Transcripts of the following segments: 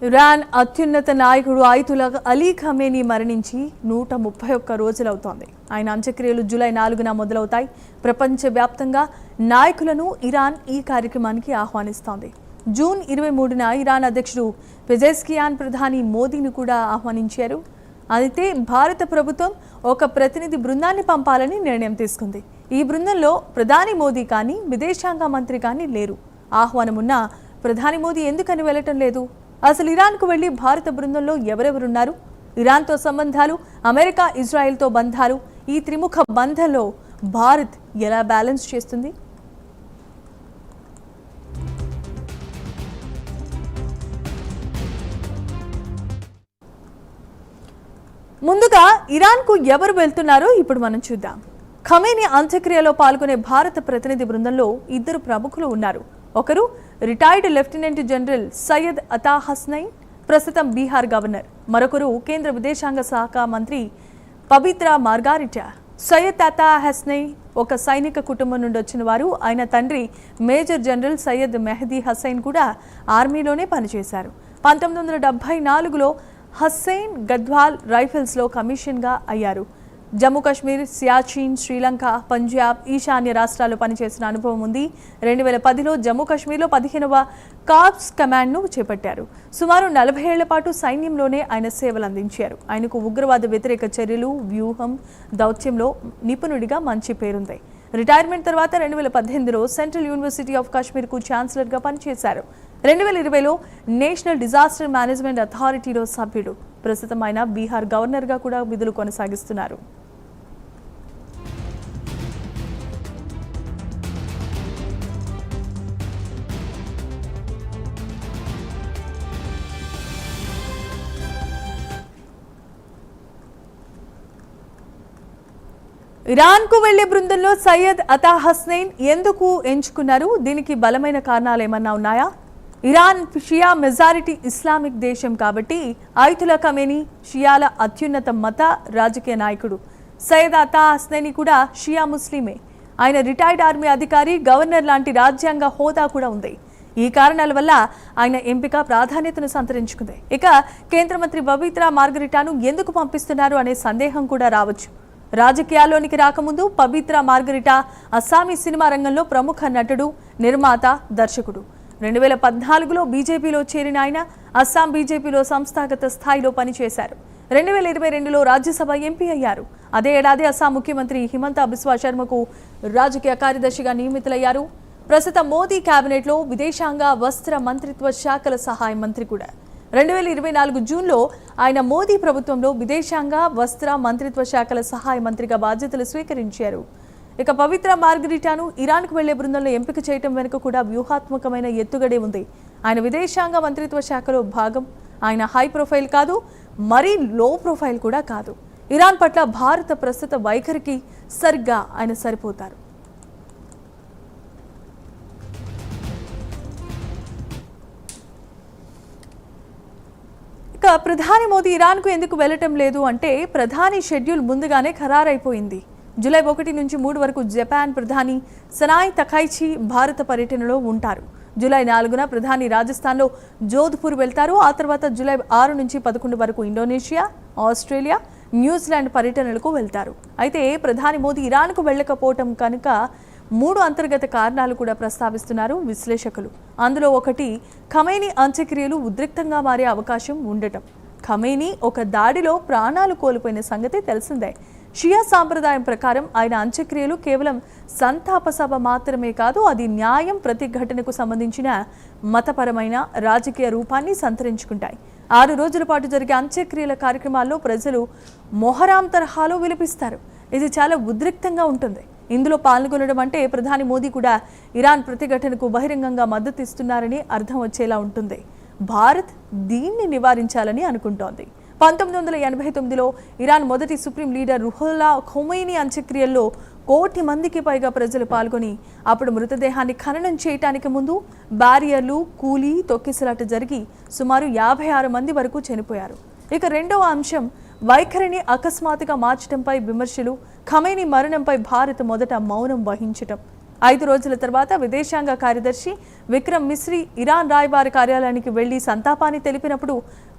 Iran అత్యున్నత నాయకుడు ఆయతుల్లా Ali Khamenei మరణించి 131 రోజులవుతోంది. ఆయన అంత్యక్రియలు జూలై 4న మొదలవుతాయి. ప్రపంచవ్యాప్తంగా నాయకులను ఇరాన్ ఈ కార్యక్రమానికి ఆహ్వానిస్తోంది. జూన్ 23న ఇరాన్ అధ్యక్షుడు పెజెస్కియాన్ ప్రధాని మోదీని కూడా ఆహ్వానించారు. అయితే భారత ప్రభుత్వం ఒక ప్రతినిధి బృందాన్ని పంపాలని నిర్ణయం తీసుకుంది. ఈ బృందంలో ప్రధాని మోదీ కానీ విదేశాంగ మంత్రి కానీ లేరు. ఆహ్వానమున్న ప్రధాని మోదీ ఎందుకని వెళ్లటం లేదు? అసలు ఇరాన్కు వెళ్లి భారత బృందంలో ఎవరెవరున్నారు? ఇరాన్తో సంబంధాలు, అమెరికా ఇజ్రాయెల్తో బంధాలు, ఈ త్రిముఖ బంధంలో భారత్ ఎలా బ్యాలెన్స్ చేస్తుంది? ముందుగా ఇరాన్కు ఎవరు వెళ్తున్నారో ఇప్పుడు మనం చూద్దాం. ఖమేనీ అంత్యక్రియలో పాల్గొనే భారత ప్రతినిధి బృందంలో 2 ప్రముఖులు ఉన్నారు. ఒకరు రిటైర్డ్ లెఫ్టినెంట్ జనరల్ సయ్యద్ అతా హస్నైన్, ప్రస్తుతం బీహార్ గవర్నర్. మరొకరు కేంద్ర విదేశాంగ శాఖ మంత్రి పబిత్రా మార్గారిటా. సయ్యద్ అతా హస్నైన్ ఒక సైనిక కుటుంబం నుండి వచ్చిన వారు. ఆయన తండ్రి మేజర్ జనరల్ సయ్యద్ మెహదీ హసైన్ కూడా ఆర్మీలోనే పనిచేశారు. 1974లో హస్సైన్ గద్వాల్ రైఫిల్స్లో కమిషన్గా అయ్యారు. జమ్మూ కాశ్మీర్, సియాచిన్, శ్రీలంక, పంజాబ్, ఈశాన్య రాష్ట్రాల్లో పనిచేసిన అనుభవం ఉంది. 2010లో జమ్మూ కాశ్మీర్లో 15వ కార్ప్స్ కమాండ్ను చేపట్టారు. సుమారు 40 ఏళ్ల పాటు సైన్యంలోనే ఆయన సేవలు అందించారు. ఆయనకు ఉగ్రవాద వ్యతిరేక చర్యలు, వ్యూహం, దౌత్యంలో నిపుణుడిగా మంచి పేరుంది. రిటైర్మెంట్ తర్వాత 2018లో సెంట్రల్ యూనివర్సిటీ ఆఫ్ కాశ్మీర్కు ఛాన్సలర్గా పనిచేశారు. 2020లో నేషనల్ డిజాస్టర్ మేనేజ్మెంట్ అథారిటీలో సభ్యుడు. ప్రస్తుతం ఆయన బీహార్ గవర్నర్గా కూడా విధులు కొనసాగిస్తున్నారు. ఇరాన్కు వెళ్లే బృందంలో సయ్యద్ అతా హస్నైన్ ఎందుకు ఎంచుకున్నారు? దీనికి బలమైన కారణాలు ఏమన్నా ఉన్నాయా? ఇరాన్ షియా మెజారిటీ ఇస్లామిక్ దేశం కాబట్టి ఆయతుల్లా ఖమేనీ షియాల అత్యున్నత మత రాజకీయ నాయకుడు. సయ్యద్ అతా హస్నైని కూడా షియా ముస్లిమే. ఆయన రిటైర్డ్ ఆర్మీ అధికారి, గవర్నర్ లాంటి రాజ్యాంగ హోదా కూడా ఉంది. ఈ కారణాల వల్ల ఆయన ఎంపిక ప్రాధాన్యతను సంతరించుకుంది. ఇక కేంద్ర మంత్రి పబిత్రా మార్గరిటాను ఎందుకు పంపిస్తున్నారు అనే సందేహం కూడా రావచ్చు. రాజకీయాల్లోనికి రాకముందు పబిత్రా మార్గరిటా అస్సామీ సినిమా రంగంలో ప్రముఖ నటుడు, నిర్మాత, దర్శకుడు. 2014లో బీజేపీలో చేరిన ఆయన అస్సాం బీజేపీలో సంస్థాగత స్థాయిలో పనిచేశారు. 2022లో రాజ్యసభ ఎంపీ అయ్యారు. అదే ఏడాది అస్సాం ముఖ్యమంత్రి హిమంతా బిస్వా శర్మకు రాజకీయ కార్యదర్శిగా నియమితులయ్యారు. ప్రస్తుతం మోదీ కేబినెట్లో విదేశాంగ, వస్త్ర మంత్రిత్వ శాఖల సహాయ మంత్రి కూడా. 2024 జూన్లో ఆయన మోదీ ప్రభుత్వంలో విదేశాంగ, వస్త్ర మంత్రిత్వ శాఖల సహాయ మంత్రిగా బాధ్యతలు స్వీకరించారు. ఇక పవిత్రా మార్గరిటాను ఇరాన్కు వెళ్లే బృందంలో ఎంపిక చేయడం వెనుక కూడా వ్యూహాత్మకమైన ఎత్తుగడే ఉంది. ఆయన విదేశాంగ మంత్రిత్వ శాఖలో భాగం. ఆయన హై ప్రొఫైల్ కాదు, మరీ లో ప్రొఫైల్ కూడా కాదు. ఇరాన్ పట్ల భారత ప్రస్తుత వైఖరికి సరిగ్గా ఆయన సరిపోతారు. ఇక ప్రధాని మోదీ ఇరాన్కు ఎందుకు వెళ్లటం లేదు అంటే ప్రధాని షెడ్యూల్ ముందుగానే ఖరారైపోయింది. జూలై 1 నుంచి 3 వరకు జపాన్ ప్రధాని సనాయ్ తకైచి భారత పర్యటనలో ఉంటారు. జూలై 4న ప్రధాని రాజస్థాన్లో జోధ్పూర్ వెళ్తారు. ఆ తర్వాత జూలై 6 నుంచి 11 వరకు ఇండోనేషియా, ఆస్ట్రేలియా, న్యూజిలాండ్ పర్యటనలకు వెళ్తారు. అయితే ప్రధాని మోదీ ఇరాన్కు వెళ్లకపోవటం కనుక 3 అంతర్గత కారణాలు కూడా ప్రస్తావిస్తున్నారు విశ్లేషకులు. అందులో ఒకటి ఖమేనీ అంత్యక్రియలు ఉద్రిక్తంగా మారే అవకాశం ఉండటం. ఖమేనీ ఒక దాడిలో ప్రాణాలు కోల్పోయిన సంగతి తెలిసిందే. షియా సాంప్రదాయం ప్రకారం ఆయన అంత్యక్రియలు కేవలం సంతాప సభ మాత్రమే కాదు, అది న్యాయం, ప్రతిఘటనకు సంబంధించిన మతపరమైన, రాజకీయ రూపాన్ని సంతరించుకుంటాయి. 6 రోజుల పాటు జరిగే అంత్యక్రియల కార్యక్రమాల్లో ప్రజలు మొహరాం తరహాలో విలపిస్తారు. ఇది చాలా ఉద్రిక్తంగా ఉంటుంది. ఇందులో పాల్గొనడం అంటే ప్రధాని మోదీ కూడా ఇరాన్ ప్రతిఘటనకు బహిరంగంగా మద్దతు ఇస్తున్నారని అర్థం వచ్చేలా ఉంటుంది. భారత్ దీన్ని నివారించాలని అనుకుంటోంది. 1989లో ఇరాన్ మొదటి సుప్రీం లీడర్ రుహుల్లా ఖొమైనీ అంత్యక్రియల్లో 1 కోటి మందికి పైగా ప్రజలు పాల్గొని అప్పుడు మృతదేహాన్ని ఖననం చేయటానికి ముందు బ్యారియర్లు కూలీ తొక్కిసలాట జరిగి సుమారు 56 మంది వరకు చనిపోయారు. ఇక రెండవ అంశం వైఖరిని అకస్మాత్తుగా మార్చడంపై విమర్శలు. ఖమేనీ మరణంపై భారత్ మొదట మౌనం వహించటం. 5 రోజుల తర్వాత విదేశాంగ కార్యదర్శి విక్రమ్ మిశ్రీ ఇరాన్ రాయబారి కార్యాలయానికి వెళ్లి సంతాపాన్ని తెలిపినప్పుడు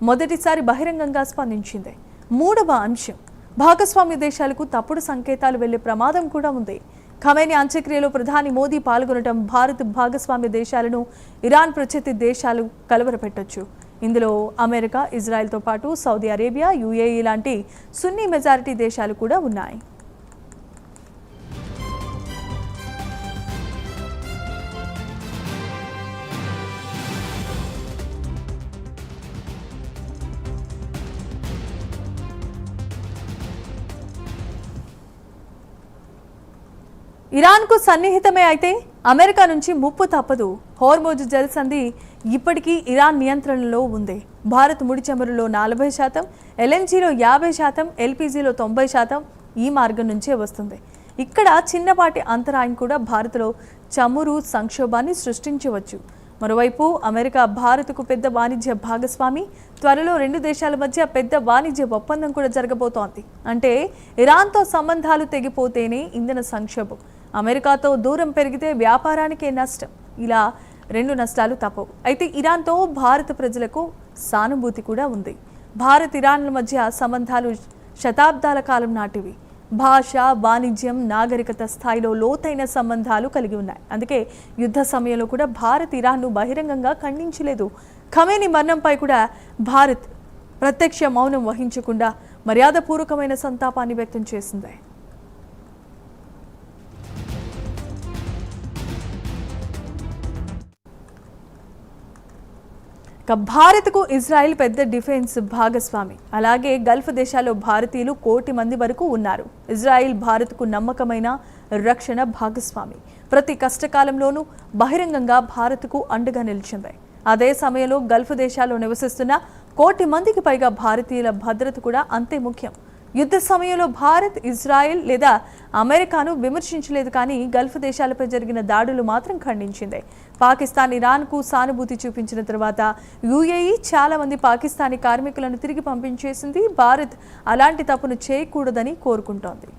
మొదటిసారి బహిరంగంగా స్పందించింది. మూడవ అంశం, భాగస్వామ్య దేశాలకు తప్పుడు సంకేతాలు వెళ్లే ప్రమాదం కూడా ఉంది. ఖమేనీ అంత్యక్రియలో ప్రధాని మోదీ పాల్గొనడం భారత్ భాగస్వామ్య దేశాలను ఇరాన్ ప్రత్యర్థి దేశాలు కలవరపెట్టొచ్చు. ఇందులో అమెరికా, ఇజ్రాయెల్తో పాటు సౌదీ అరేబియా, యుఏఈ లాంటి సున్నీ మెజారిటీ దేశాలు కూడా ఉన్నాయి. ఇరాన్కు సన్నిహితమే అయితే అమెరికా నుంచి ముప్పు తప్పదు. హోర్మోజ్ జలసంధి ఇప్పటికీ ఇరాన్ నియంత్రణలో ఉంది. భారత్ ముడి చమురులో 40%, ఎల్ఎన్జీలో 50%, ఎల్పీజీలో 90% ఈ మార్గం నుంచే వస్తుంది. ఇక్కడ చిన్నపాటి అంతరాయం కూడా భారత్లో చమురు సంక్షోభాన్ని సృష్టించవచ్చు. మరోవైపు అమెరికా భారత్కు పెద్ద వాణిజ్య భాగస్వామి. త్వరలో 2 దేశాల మధ్య పెద్ద వాణిజ్య ఒప్పందం కూడా జరగబోతోంది. అంటే ఇరాన్తో సంబంధాలు తెగిపోతేనే ఇంధన సంక్షోభం, అమెరికాతో దూరం పెరిగితే వ్యాపారానికే నష్టం. ఇలా 2 నష్టాలు తప్పవు. అయితే ఇరాన్తో భారత ప్రజలకు సానుభూతి కూడా ఉంది. భారత్ ఇరాన్ల మధ్య సంబంధాలు శతాబ్దాల కాలం నాటివి. భాష, వాణిజ్యం, నాగరికత స్థాయిలో లోతైన సంబంధాలు కలిగి ఉన్నాయి. అందుకే యుద్ధ సమయంలో కూడా భారత్ ఇరాన్ను బహిరంగంగా ఖండించలేదు. ఖమేనీ మరణంపై కూడా భారత్ ప్రత్యక్ష మౌనం వహించకుండా మర్యాదపూర్వకమైన సంతాపాన్ని వ్యక్తం చేసింది. భారత్కు ఇజ్రాయెల్ పెద్ద డిఫెన్స్ భాగస్వామి. అలాగే గల్ఫ్ దేశాల్లో భారతీయులు 1 కోటి మంది వరకు ఉన్నారు. ఇజ్రాయెల్ భారత్కు నమ్మకమైన రక్షణ భాగస్వామి. ప్రతి కష్టకాలంలోనూ బహిరంగంగా భారత్కు అండగా నిలిచింది. అదే సమయంలో గల్ఫ్ దేశాల్లో నివసిస్తున్న 1 కోటి మందికి పైగా భారతీయుల భద్రత కూడా అంతే ముఖ్యం. యుద్ధ సమయంలో భారత్ ఇజ్రాయెల్ లేదా అమెరికాను విమర్శించలేదు, కానీ గల్ఫ్ దేశాలపై జరిగిన దాడులు మాత్రం ఖండించింది. పాకిస్తాన్ ఇరాన్కు సానుభూతి చూపించిన తర్వాత యుఏఈ చాలా మంది పాకిస్తానీ కార్మికులను తిరిగి పంపించేసింది. భారత్ అలాంటి తప్పును చేయకూడదని కోరుకుంటోంది.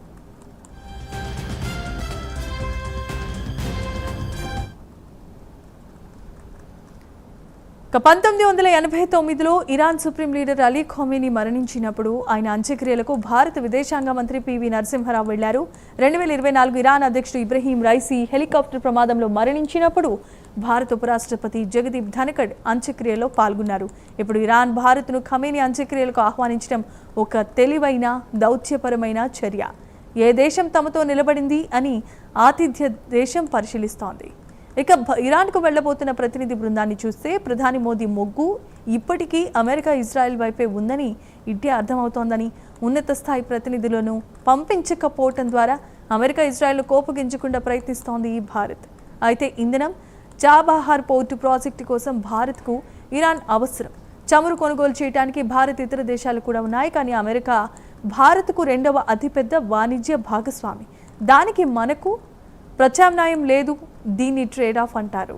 1989లో Iran supreme leader Ali Khamenei మరణించినప్పుడు ఆయన అంత్యక్రియలకు భారత విదేశాంగ మంత్రి పివి నరసింహారావు వెళ్లారు. 2024 ఇరాన్ అధ్యక్షుడు ఇబ్రహీం రైసీ హెలికాప్టర్ ప్రమాదంలో మరణించినప్పుడు భారత ఉపరాష్ట్రపతి జగదీప్ ధనకడ్ అంత్యక్రియలో పాల్గొన్నారు. ఇప్పుడు ఇరాన్ భారత్ను ఖమేనీ అంత్యక్రియలకు ఆహ్వానించడం ఒక తెలివైన దౌత్యపరమైన చర్య. ఏ దేశం తమతో నిలబడింది అని ఆతిథ్య దేశం పరిశీలిస్తోంది. ఇక ఇరాన్కు వెళ్లబోతున్న ప్రతినిధి బృందాన్ని చూస్తే ప్రధాని మోదీ మొగ్గు ఇప్పటికీ అమెరికా, ఇజ్రాయెల్ వైపే ఉందని ఇట్టే అర్థమవుతోందని, ఉన్నత స్థాయి ప్రతినిధులను పంపించకపోవటం ద్వారా అమెరికా, ఇజ్రాయెల్ను కోపగించకుండా ప్రయత్నిస్తోంది ఈ భారత్. అయితే ఇంధనం, చాబహార్ పోర్టు ప్రాజెక్టు కోసం భారత్కు ఇరాన్ అవసరం. చమురు కొనుగోలు చేయడానికి భారత్ ఇతర దేశాలు కూడా ఉన్నాయి, కానీ అమెరికా భారత్కు 2వ అతిపెద్ద వాణిజ్య భాగస్వామి. దానికి మనకు ప్రత్యామ్నాయం లేదు. దీన్ని ట్రేడ్ ఆఫ్ అంటారు.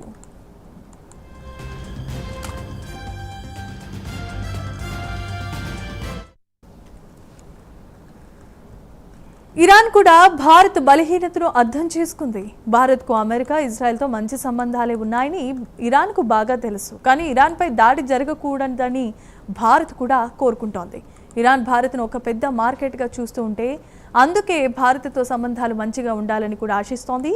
ఇరాన్ కూడా భారత్ బలహీనతను అర్థం చేసుకుంది. భారత్కు అమెరికా, ఇజ్రాయెల్తో మంచి సంబంధాలే ఉన్నాయని ఇరాన్కు బాగా తెలుసు. కానీ ఇరాన్పై దాడి జరగకూడదని భారత్ కూడా కోరుకుంటోంది. ఇరాన్ భారత్ను ఒక పెద్ద మార్కెట్గా చూస్తూ ఉంటే అందుకే భారత్తో సంబంధాలు మంచిగా ఉండాలని కూడా ఆశిస్తోంది.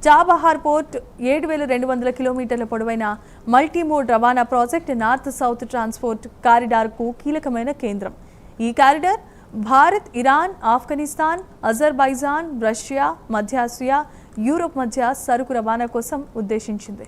చాబహార్ పోర్ట్ 7,200 కిలోమీటర్ల పొడవైన మల్టీమోడ్ రవాణా ప్రాజెక్ట్ నార్త్ సౌత్ ట్రాన్స్పోర్ట్ కారిడార్కు కీలకమైన కేంద్రం. ఈ corridor Bharat, Iran, Afghanistan, Azerbaijan, Russia, మధ్య ఆసియా, యూరోప్ మధ్య సరుకు రవాణా కోసం ఉద్దేశించింది.